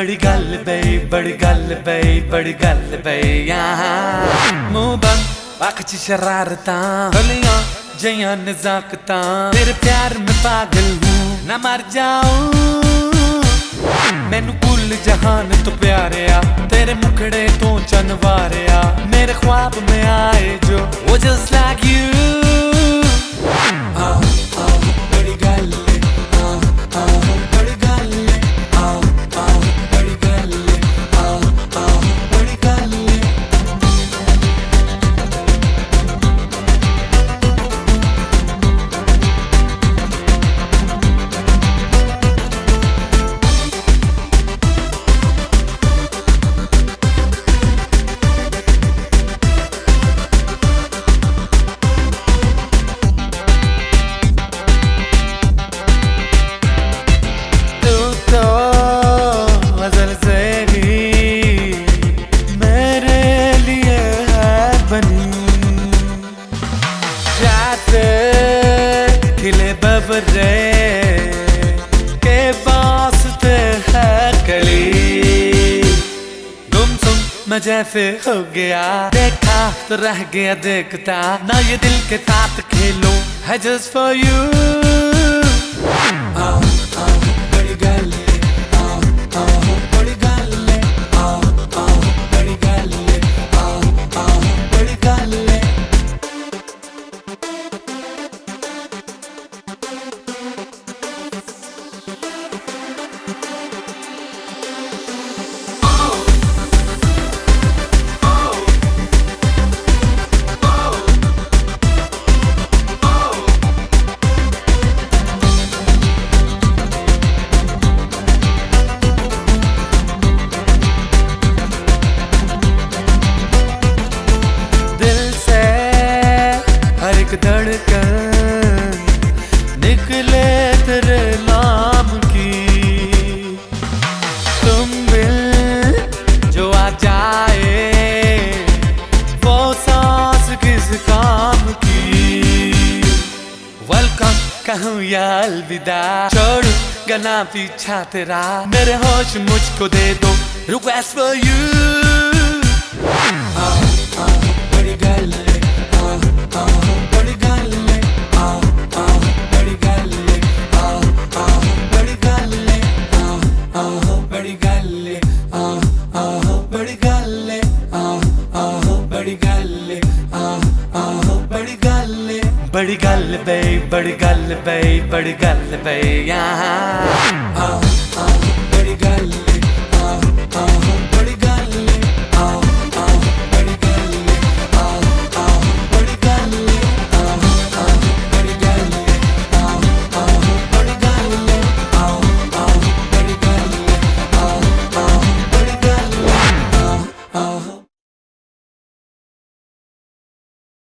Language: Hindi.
बड़ी गल बई बड़ी गल बई बड़ी गल बई यहाँ मुंह बंद अख च शरारतां गलियां जइयां नजाकतां तेरे प्यार में पागल हूँ ना मर जाऊं मैनू कुल जहान तो प्यारे आ तेरे मुखड़े तो चनवारे आ मेरे ख्वाब में आए जो वो जस्ट लाइक यू बड़ी गल बड़ी गल बड़ी गल बड़ी गल खिले बबरे के वास्ते है कली गुमसुम मैं जैसे हो गया देखा तो रह गया देखता ना ये दिल के साथ खेलो है जस्ट फॉर यू बड़ी गल बड़ी गल बड़ी गल बड़ी गल धड़कन निकले तेरे नाम की तुम मिल जो आ जाए वो सांस किस काम की वेलकम कहूँ या अलविदा छोड़ू गना पीछा तेरा मेरे होश मुझको दे दो रिक्वेस्ट फॉर यू बड़ी गल बड़ी गल बई बड़ी गल बई बड़ी गल बई यहाँ